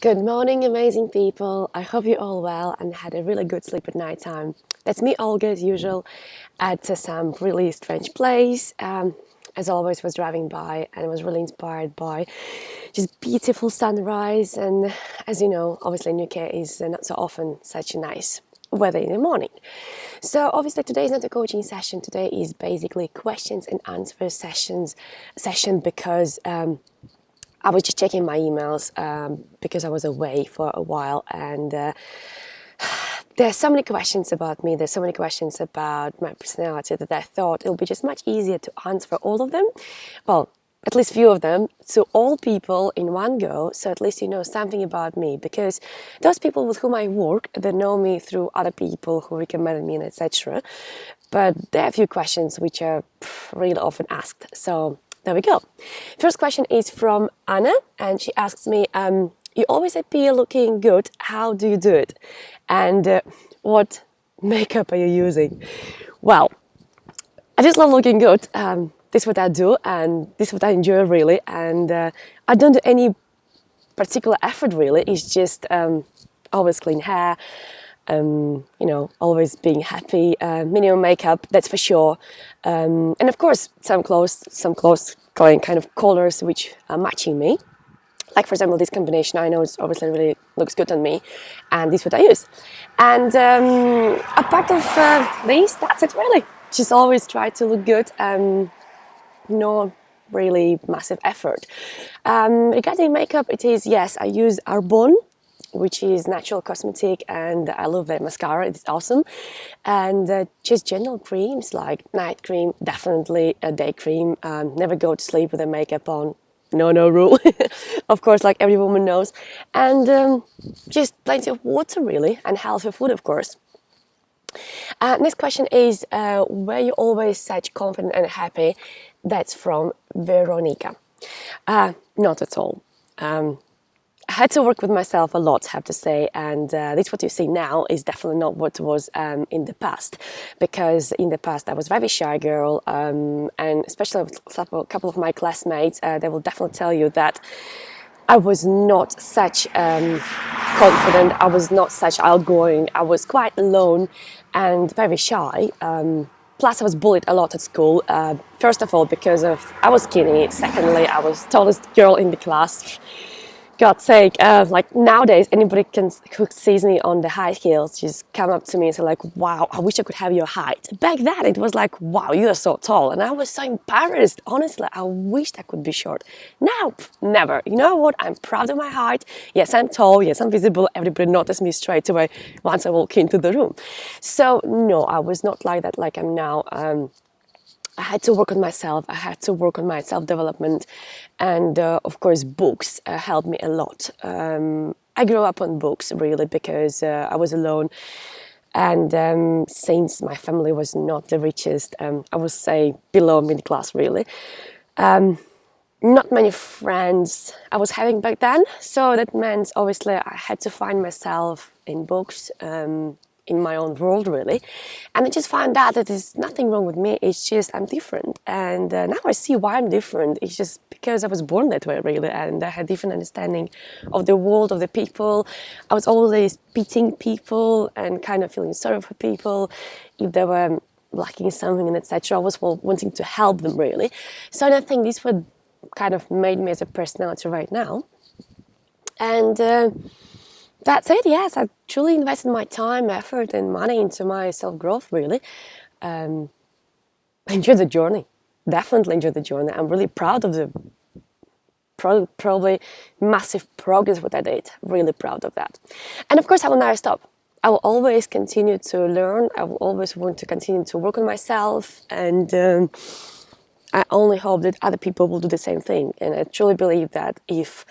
Good morning, amazing people. I hope you're all well and had a really good sleep at night time. That's me, Olga, as usual, at some really strange place. As always, was driving by and was really inspired by just beautiful sunrise. And as you know, obviously in UK is not so often such a nice weather in the morning. So obviously today is not a coaching session. Today is basically questions and answers session because I was just checking my emails because I was away for a while, and there's so many questions about me. There's so many questions about my personality that I thought it'll be just much easier to answer all of them. Well, at least few of them to all people in one go, so at least you know something about me. Because those people with whom I work, they know me through other people who recommended me, and etc. But there are a few questions which are really often asked. So there we go. First question is from Anna, and she asks me, you always appear looking good. How do you do it? And what makeup are you using? Well, I just love looking good. This is what I do, and this is what I enjoy really. And I don't do any particular effort really. It's just always clean hair, always being happy, minimum makeup, that's for sure. And of course, some clothes kind of colors which are matching me. Like for example, this combination I know is obviously really looks good on me, and this is what I use. And apart of this, that's it really. Just always try to look good. No really massive effort. Regarding makeup, it is, yes, I use Arbonne, which is natural cosmetic, and I love their mascara, it's awesome. And just general creams like night cream, definitely a day cream, never go to sleep with the makeup on, no rule, of course, like every woman knows. And just plenty of water really, and healthy food of course. Next question is, were you always such confident and happy? That's from Veronica. Not at all. I had to work with myself a lot, I have to say, and this what you see now is definitely not what was in the past, because in the past I was a very shy girl, and especially with a couple of my classmates, they will definitely tell you that I was not such confident, I was not such outgoing, I was quite alone and very shy. Plus I was bullied a lot at school, first of all because I was skinny, secondly I was tallest girl in the class. God's sake, like nowadays anybody who sees me on the high heels just come up to me and say like, wow, I wish I could have your height. Back then it was like, wow, you are so tall, and I was so embarrassed. Honestly, I wished I could be short. Now, never. You know what? I'm proud of my height. Yes, I'm tall. Yes, I'm visible. Everybody noticed me straight away once I walk into the room. So no, I was not like that like I'm now. I had to work on myself, I had to work on my self-development, and of course books helped me a lot. I grew up on books really because I was alone, and since my family was not the richest, I would say below middle class really. Not many friends I was having back then, so that meant obviously I had to find myself in books, in my own world really, and I just found out that there's nothing wrong with me, it's just I'm different. And now I see why I'm different. It's just because I was born that way really, and I had different understanding of the world, of the people. I was always pitying people and kind of feeling sorry for people if they were lacking something and etc. I was wanting to help them really. So I think this would kind of made me as a personality right now. And that's it, yes. I truly invested my time, effort, and money into my self-growth, really. I enjoyed the journey. Definitely enjoyed the journey. I'm really proud of the probably massive progress what I did. Really proud of that. And of course, I will never stop. I will always continue to learn. I will always want to continue to work on myself. And I only hope that other people will do the same thing. And I truly believe that if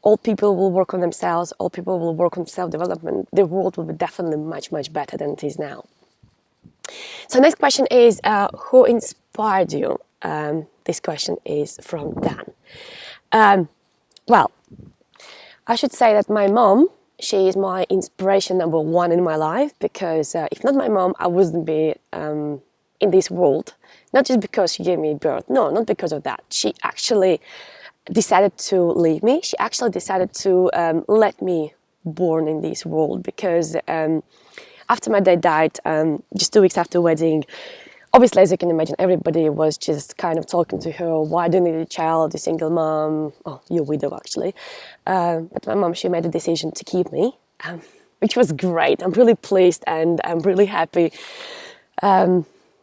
all people will work on themselves, all people will work on self-development, the world will be definitely much, much better than it is now. So next question is, who inspired you? This question is from Dan. Well, I should say that my mom, she is my inspiration number one in my life, because if not my mom, I wouldn't be in this world. Not just because she gave me birth, no, not because of that. She actually decided to leave me. She actually decided to let me born in this world, because after my dad died, just 2 weeks after wedding, obviously, as you can imagine, everybody was just kind of talking to her, why do you need a child, a single mom, oh, you're a widow actually. But my mom, she made a decision to keep me, which was great. I'm really pleased and I'm really happy.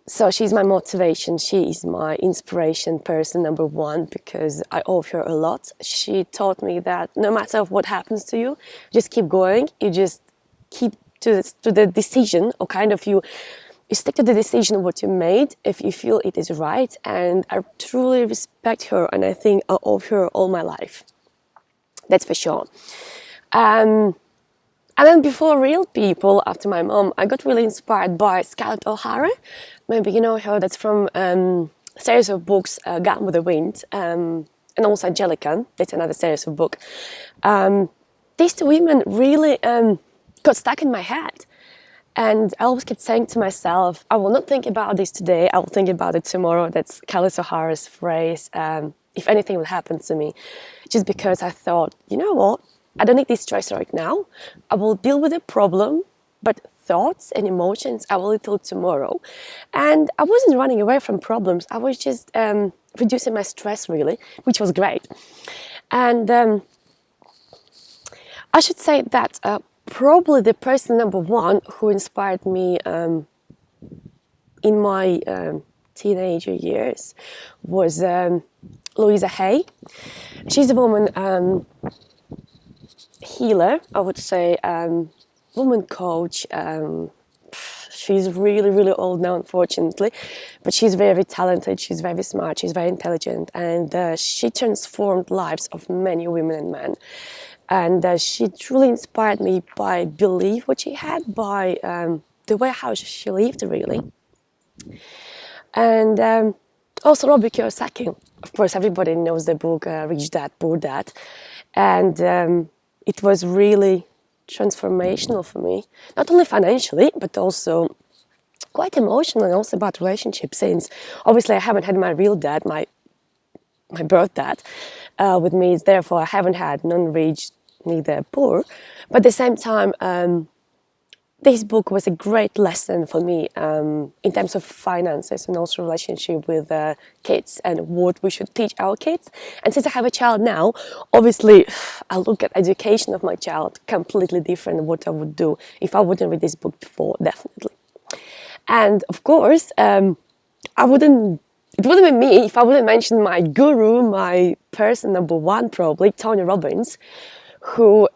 So she's my motivation, she is my inspiration person number one, because I owe her a lot. She taught me that no matter what happens to you, just keep going, you just keep to the decision, or kind of you stick to the decision of what you made if you feel it is right. And I truly respect her, and I think I owe her all my life. That's for sure. And then before real people, after my mom, I got really inspired by Scarlett O'Hara. Maybe you know her, that's from series of books, Gone with the Wind, and also Angelica, that's another series of book. These two women really got stuck in my head. And I always kept saying to myself, I will not think about this today, I will think about it tomorrow. That's Scarlett O'Hara's phrase, if anything will happen to me. Just because I thought, you know what, I don't need this stress right now. I will deal with the problem, but thoughts and emotions, I will deal till tomorrow. And I wasn't running away from problems. I was just reducing my stress, really, which was great. And I should say that probably the person number one who inspired me in my teenager years was Louisa Hay. She's a woman healer, I would say, woman coach. She's really, really old now, unfortunately, but she's very talented, she's very smart, she's very intelligent, and she transformed lives of many women and men. And she truly inspired me by belief what she had, by the way how she lived, really. And also Robert Kiyosaki. Of course, everybody knows the book Rich Dad, Poor Dad. And it was really transformational for me, not only financially, but also quite emotional, and also about relationships, since obviously I haven't had my real dad, my birth dad, with me. Therefore, I haven't had non-rich, neither poor. But at the same time, this book was a great lesson for me in terms of finances, and also relationship with kids, and what we should teach our kids. And since I have a child now, obviously I look at education of my child completely different than what I would do if I wouldn't read this book before, definitely. And of course, it wouldn't be me if I wouldn't mention my guru, my person number one, probably, Tony Robbins, who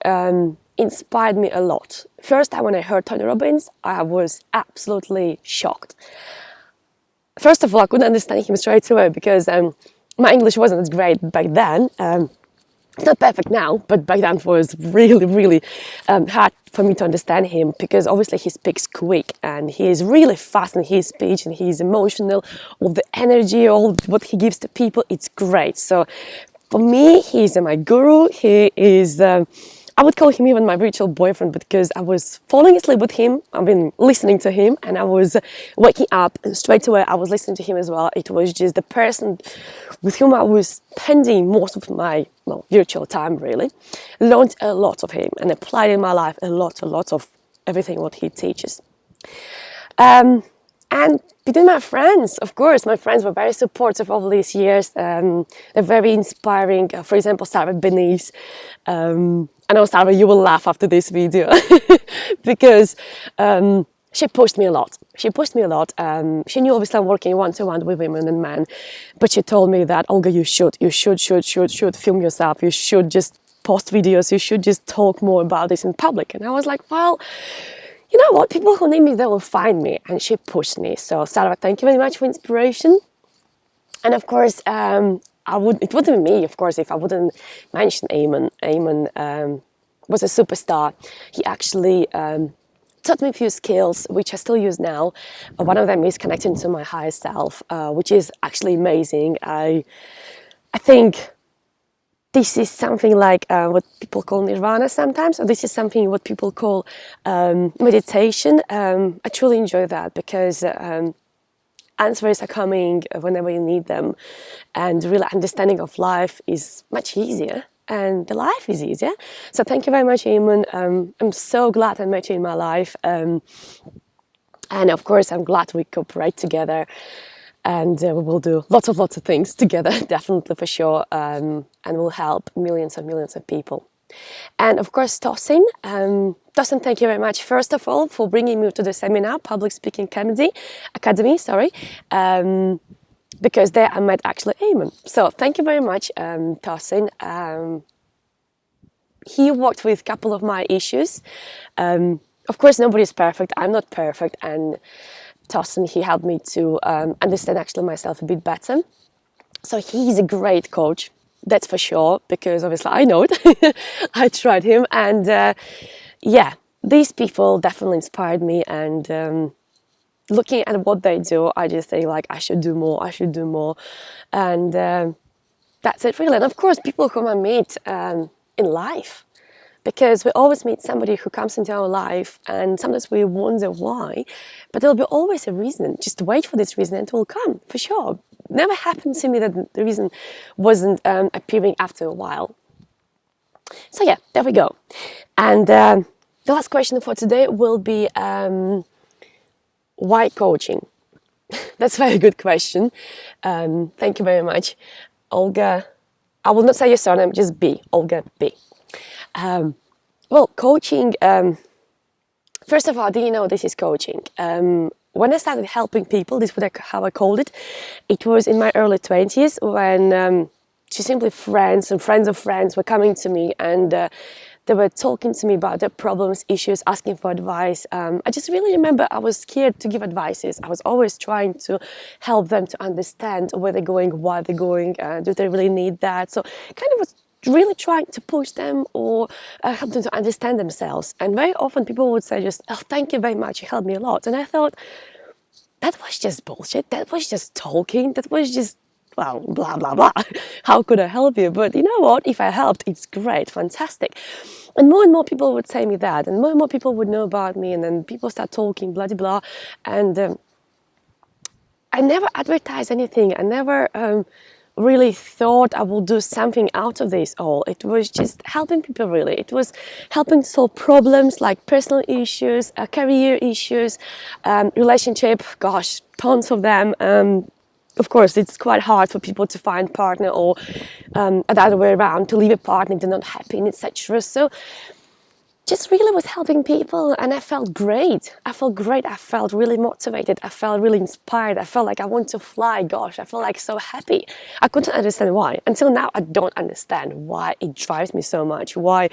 inspired me a lot. First time when I heard Tony Robbins, I was absolutely shocked. First of all, I couldn't understand him straight away, because my English wasn't as great back then. It's not perfect now, but back then it was really, really hard for me to understand him, because obviously he speaks quick and he is really fast in his speech, and he's emotional, all the energy, all what he gives to people, it's great. So for me, he's my guru. He is, I would call him even my virtual boyfriend, because I was falling asleep with him, I've been listening to him, and I was waking up and straight away I was listening to him as well. It was just the person with whom I was spending most of my virtual time, really. Learned a lot of him and applied in my life a lot of everything what he teaches. And between my friends, of course, my friends were very supportive over these years. They're very inspiring. For example, Sarah Benice. I know, Sarah, you will laugh after this video because she pushed me a lot. She knew obviously I'm working one-to-one with women and men, but she told me that, Olga, you should film yourself. You should just post videos. You should just talk more about this in public. And I was like, well, you know what? People who need me, they will find me. And she pushed me. So, Sarah, thank you very much for inspiration. And of course, it wouldn't be me, of course, if I wouldn't mention Eamon. Eamon was a superstar. He actually taught me a few skills, which I still use now. One of them is connecting to my higher self, which is actually amazing. I think this is something like what people call nirvana sometimes, or this is something what people call meditation. I truly enjoy that, because answers are coming whenever you need them, and real understanding of life is much easier, and the life is easier. So thank you very much, Eamon. I'm so glad I met you in my life, and of course I'm glad we cooperate together, and we will do lots of things together, definitely, for sure, and we'll help millions and millions of people. And of course, Tosin, thank you very much, first of all, for bringing me to the seminar, Public Speaking Academy, because there I met actually Eamon. So thank you very much, Tosin. He worked with a couple of my issues. Of course, nobody's perfect. I'm not perfect. And Tosin, he helped me to understand actually myself a bit better. So he's a great coach. That's for sure, because obviously I know it. I tried him, and yeah, these people definitely inspired me. And looking at what they do, I just think like I should do more, and that's it really. And of course, people whom I meet in life, because we always meet somebody who comes into our life, and sometimes we wonder why, but there'll be always a reason. Just wait for this reason, and it will come for sure. Never happened to me that the reason wasn't appearing after a while. So yeah, there we go. And the last question for today will be why coaching? That's a very good question. Thank you very much, Olga. I will not say your surname, just B, Olga B. Well, coaching. First of all, do you know this is coaching? When I started helping people, this is how I called it. It was in my early 20s when just simply friends and friends of friends were coming to me, and they were talking to me about their problems, issues, asking for advice. I just really remember I was scared to give advices. I was always trying to help them to understand where they're going, why they're going, do they really need that? So kind of was really trying to push them or help them to understand themselves. And very often people would say just, oh, thank you very much, you helped me a lot. And I thought, that was just bullshit. That was just talking. That was just, well, blah, blah, blah. How could I help you? But you know what? If I helped, it's great, fantastic. And more people would say me that. And more people would know about me. And then people start talking, blah, blah, blah. And I never advertised anything. I never really thought I will do something out of this all. It was just helping people, really. It was helping solve problems like personal issues, career issues, relationship, gosh, tons of them. Of course, it's quite hard for people to find a partner, or the other way around, to leave a partner if they're not happy, etc. So just really was helping people, and I felt great. I felt really motivated. I felt really inspired. I felt like I want to fly. Gosh, I felt like so happy. I couldn't understand why. Until now, I don't understand why it drives me so much, why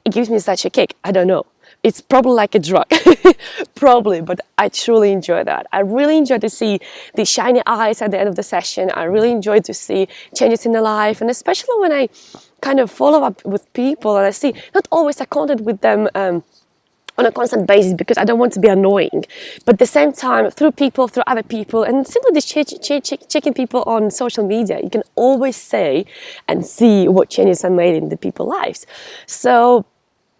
it gives me such a kick. I don't know. It's probably like a drug, probably, but I truly enjoy that. I really enjoy to see the shiny eyes at the end of the session. I really enjoy to see changes in their life, and especially when I kind of follow up with people and I see, not always I contact with them on a constant basis because I don't want to be annoying, but at the same time, through other people, and simply just checking people on social media, you can always say and see what changes are made in the people's lives. So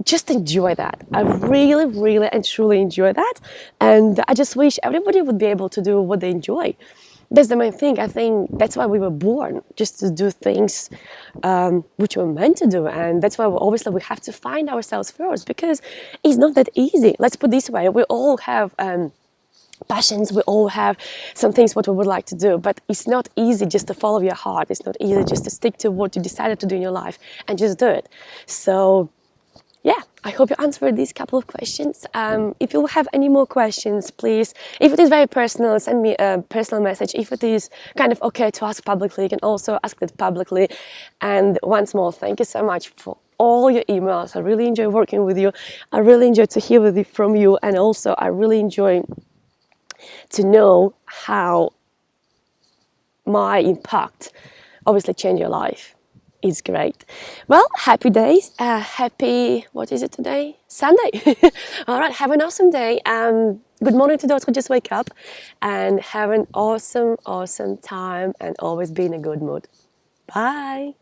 just enjoy that. I really, really and truly enjoy that. And I just wish everybody would be able to do what they enjoy. That's the main thing. I think that's why we were born, just to do things which we're meant to do. And that's why obviously we have to find ourselves first, because it's not that easy. Let's put it this way. We all have passions, we all have some things what we would like to do, but it's not easy just to follow your heart. It's not easy just to stick to what you decided to do in your life and just do it. So yeah, I hope you answered these couple of questions. If you have any more questions, please, if it is very personal, send me a personal message. If it is kind of okay to ask publicly, you can also ask it publicly. And once more, thank you so much for all your emails. I really enjoy working with you. I really enjoy to hear from you. And also, I really enjoy to know how my impact obviously changed your life. It's great. Well, happy days. Happy, what is it today? Sunday. All right, have an awesome day. Good morning to those who just wake up, and have an awesome, awesome time, and always be in a good mood. Bye.